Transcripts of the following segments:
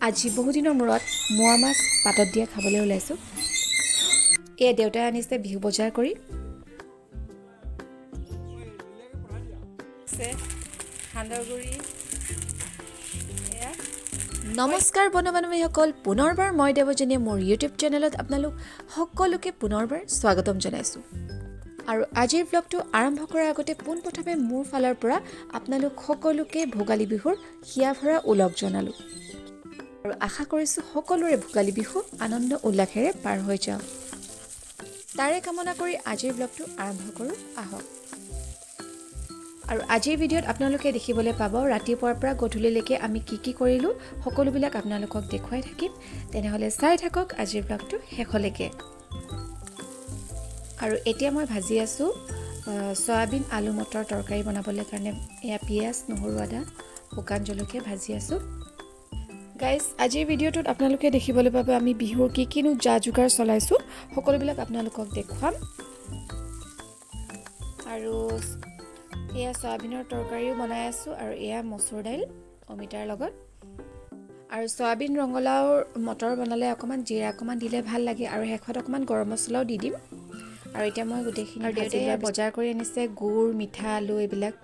আজি বহুদিনৰ মূৰত মোৱা মাছ পাতত দিয়া খাবলৈ ওলাইছোঁ। এয়া দেউতাই আনিছে বিহু বজাৰ কৰি। সান্দহগুৰি। নমস্কাৰ বন্ধু-বান্ধৱীসকল, পুনৰবাৰ মই দেৱযানীয়ে মোৰ ইউটিউব চেনেলত আপোনালোক সকলোকে পুনৰবাৰ স্বাগতম জনাইছোঁ। আৰু আজিৰ ব্লগটো আৰম্ভ কৰাৰ আগতে পোনপ্ৰথমে মোৰ ফালৰ পৰা আপোনালোক সকলোকে ভোগালী বিহুৰ হিয়াভৰা ওলগ জনালোঁ। আৰু আশা কৰিছোঁ সকলোৰে ভোগালী বিহু আনন্দ উল্লাসেৰে পাৰ হৈ যাওক। তাৰে কামনা কৰি আজিৰ ব্লগটো আৰম্ভ কৰোঁ আহক। আৰু আজিৰ ভিডিঅ'ত আপোনালোকে দেখিবলৈ পাব ৰাতিপুৱাৰ পৰা গধূলিলৈকে আমি কি কৰিলোঁ সকলোবিলাক আপোনালোকক দেখুৱাই থাকিম। তেনেহ'লে চাই থাকক আজিৰ ব্লগটো শেষলৈকে। আৰু এতিয়া মই ভাজি আছোঁ চয়াবিন আলু মটৰ তৰকাৰী বনাবলৈ কাৰণে এয়া পিঁয়াজ নহৰু আদা শুকান জলকীয়া ভাজি আছোঁ। গাইজ, আজিৰ ভিডিঅ'টোত আপোনালোকে দেখিবলৈ পাব আমি বিহুৰ কিনো যা যোগাৰ চলাইছোঁ সকলোবিলাক আপোনালোকক দেখুৱাম। আৰু এয়া চয়াবিনৰ তৰকাৰীও বনাই আছোঁ আৰু এয়া মচুৰ দাইল অমিতাৰ লগত। আৰু চয়াবিন ৰঙালাওৰ মটৰ বনালে অকণমান জিৰা অকণমান দিলে ভাল লাগে আৰু শেষত অকণমান গৰম মছলাও দি দিম। আৰু এতিয়া মই গোটেইখিনি দেউতাই বজাৰ কৰি আনিছে, গুড় মিঠা আলু এইবিলাক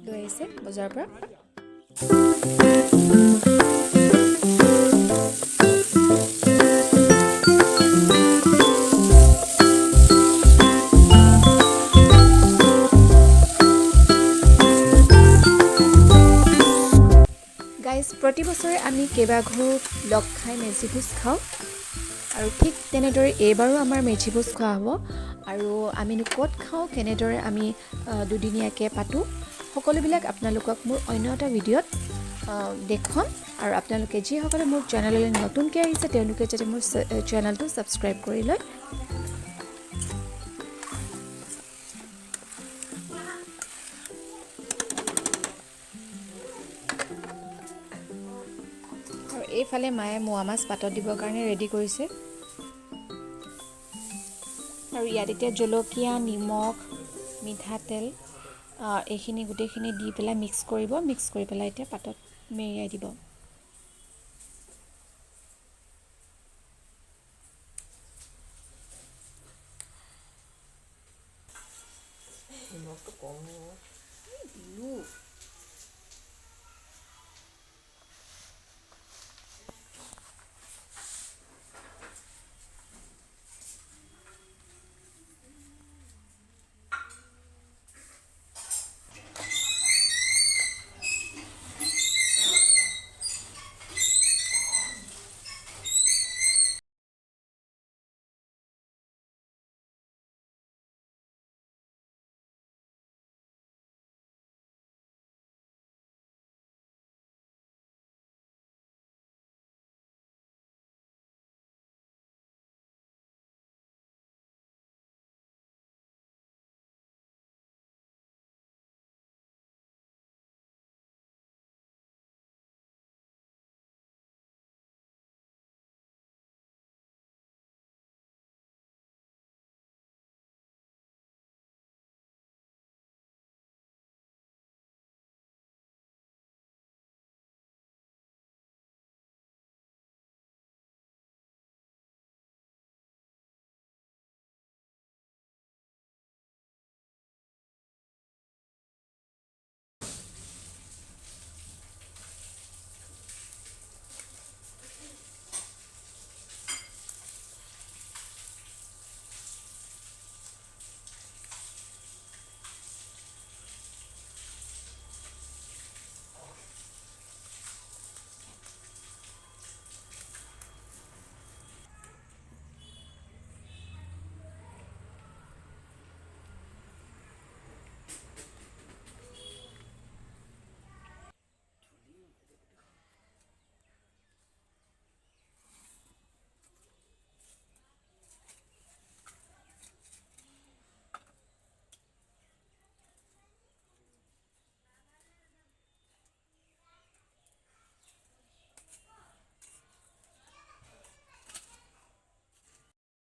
লৈ আহিছে বজাৰৰ পৰা। প্ৰতি বছৰে আমি কেইবাঘৰো লগ খাই মেজি ভোজ খাওঁ আৰু ঠিক তেনেদৰে এইবাৰো আমাৰ মেজি ভোজ খোৱা হ'ব। আৰু আমিনো ক'ত খাওঁ, কেনেদৰে আমি দুদিনীয়াকৈ পাতোঁ সকলোবিলাক আপোনালোকক মোৰ অন্য এটা ভিডিঅ'ত দেখুৱাম। আৰু আপোনালোকে যিসকলে মোৰ চেনেললৈ নতুনকৈ আহিছে তেওঁলোকে যাতে মোৰ চেনেলটো ছাবস্ক্ৰাইব কৰি লয়। আৰু এইফালে মায়ে মোৱা মাছ পাতত দিবৰ কাৰণে ৰেডি কৰিছে। আৰু ইয়াত এতিয়া জলকীয়া নিমখ মিঠাতেল এইখিনি গোটেইখিনি দি পেলাই মিক্স কৰিব। মিক্স কৰি পেলাই এতিয়া পাতত মেৰিয়াই দিব।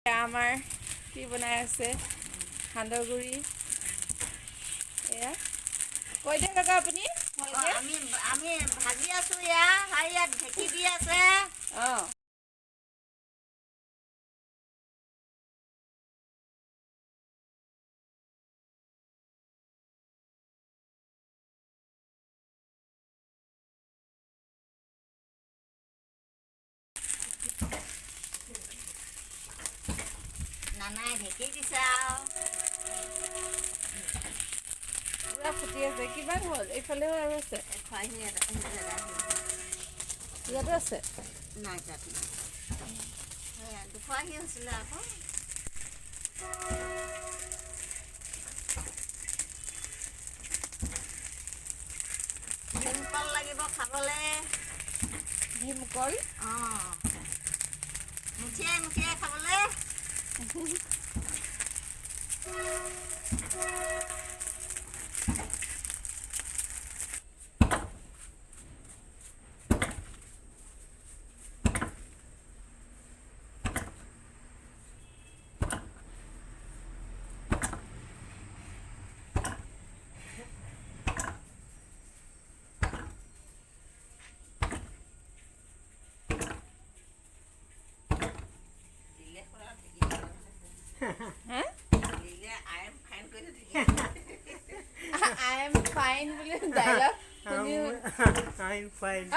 আমাৰ কি বনাই আছে সান্দহগুৰি। এয়া কৈ দিয়ক কাকা আপুনি। আমি ভাজি আছো ইয়াত ঢেঁকী দি আছে। অঁ নানাই ঢেঁকী দিছে আৰু পুৰা ফুটি আছে। কিমান হ'ল? এইফালেও আৰু আছে। খোৱাহি ইয়াতো আছে। নাই তাত নাই সেয়া দুখোৱাহি হৈছিলে আকৌ। ভীমকল লাগিব খাবলৈ। ভীমকল অঁ মুঠিয়াই মুঠিয়াই খাবলৈ। হা আই এম ফাইন বুলি ডাইলগ শুনি I'm fine.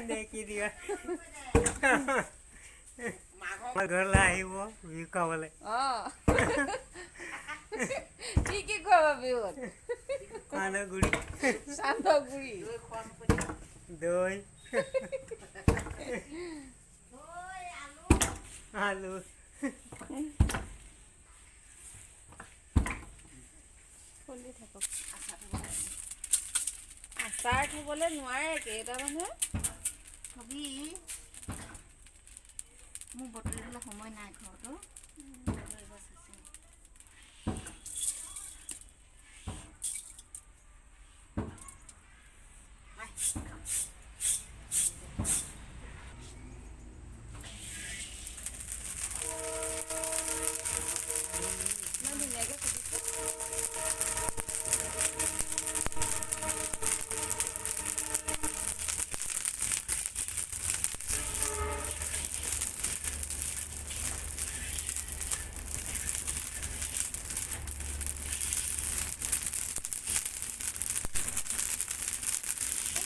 দেখি দিয়া আমাৰ ঘৰলৈ আহিব বিহু খাবলৈ। অঁ কি খুৱাবা বিহুত? সান্দহগুৰি, সান্দহগুৰি, দৈ, আলু। খুলি থাকক। আচাৰ থ'বলৈ নোৱাৰে কেইটা মানুহে। থবি মোৰ বটলিবলৈ সময় নাই ঘৰতো। ইমান ধুনীয়াকৈ ফুটিছে।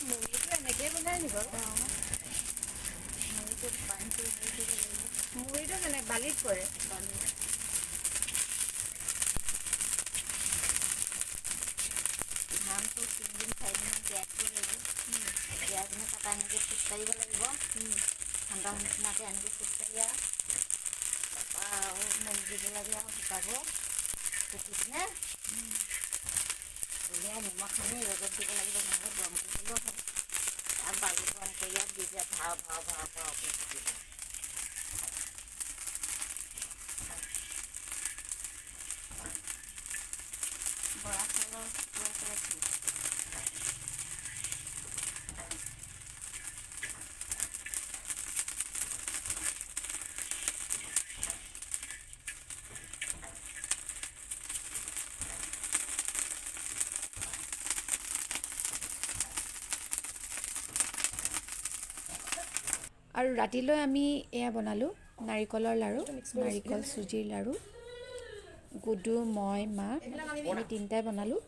মুড়িটো এনেকৈয়ে বনাই নি বাৰু? মুড়িটো কেনে বালিত পৰে? ধানটো 3 দিন 4 দিন তিয়াই থ'ব লাগিব। তিয়াই পিনে তাৰপৰা এনেকৈ ফুটকাৰিব লাগিব। ঠাণ্ডা নিচিনাকৈ এনেকৈ ফুটকাৰি আৰু তাৰপৰা আৰু মেলি দিব লাগে আৰু শুকাব। ফুটি পিনে উলিয়াই নিমখ সানি ৰ'দত দিব লাগিব। নহ'লে গৰম কৰিবলৈও হয়। আৰু বালি গৰম কৰি ইয়াত দি দিয়া ভাও ফুটিব। বৰা চাউলৰ আৰু ৰাতিলৈ আমি এয়া বনালোঁ নাৰিকলৰ লাড়ু, নাৰিকল চুজিৰ লাড়ু। গুডু, মই, মা আমি তিনিটাই বনালোঁ।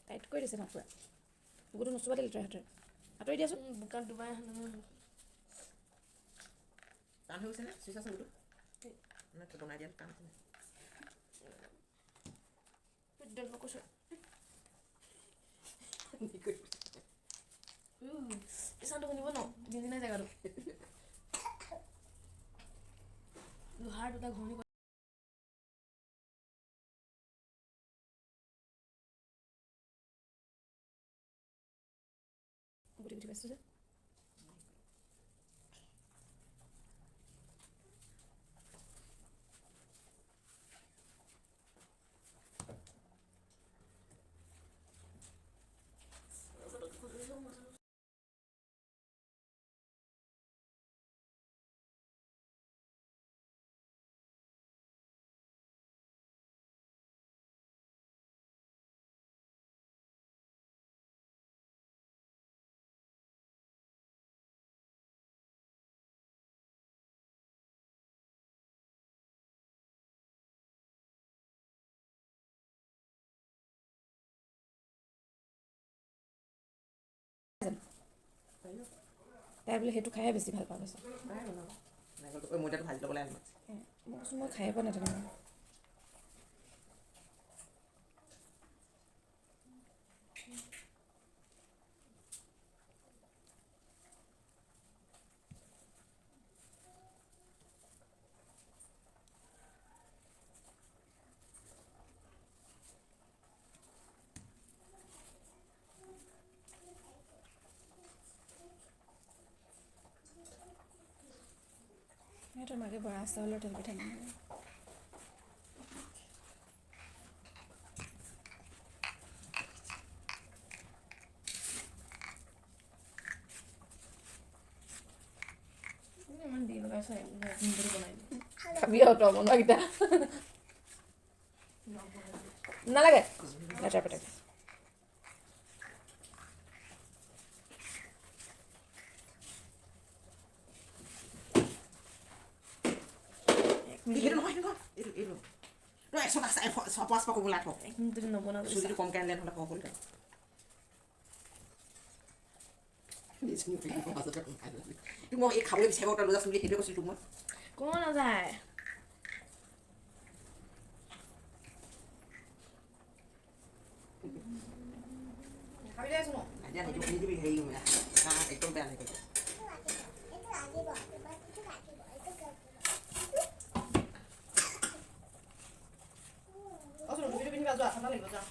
টাইট কৰি দিছে ন পুৰা। গুডু নচুবা দিলে তই হাতেৰে আঁতৰি দিয়াচোন। বোকাত ডুবাই টান হৈ গৈছে নে? চুইচ আছে বোলো বনাই দিয়া টান আছে চাউণ্ডটো শুনিব ন? জিনজিনাই জেগাটো লোহাৰ দুটা ঘূৰ্ণি গুটি গুটি পাইছোঁ যে। তাই বোলে সেইটো খাইহে বেছি ভাল পাওঁ কৈছে নাই বনাব নাৰিকলটো ময়দাটো ভাজি ল'বলৈ আনিম মই কৈছোঁ মই খাই পোৱা নাই তেনেকৈ সিহঁতৰ মাকে বৰা চাউলৰ তেল পিঠা বনায় ইমান দি লগাইছে ভিনদেউটো বনাই দিম খাবি আৰু তই বনোৱাকেইটা নালাগে লেতেৰা পেটেৰা এইটো নহয় এইটো তই 100 ক'ব লাগ যদি নবনাওঁ চুজিটো কমকৈ আনিলে নহ'লে কম কৰিলে মই এই খাবলৈ বিচাৰিব তই লৈ যাচোন বুলি সেইটোৱে কৈছিলোঁ তোক মই কোন নাযায় খাবি দে চোন এতিয়া নিদিবি হেৰি একদম বেয়া নাহিব অ চোন টুপিটো পিন্ধিবা যোৱা ঠাণ্ডা লাগিব যোৱা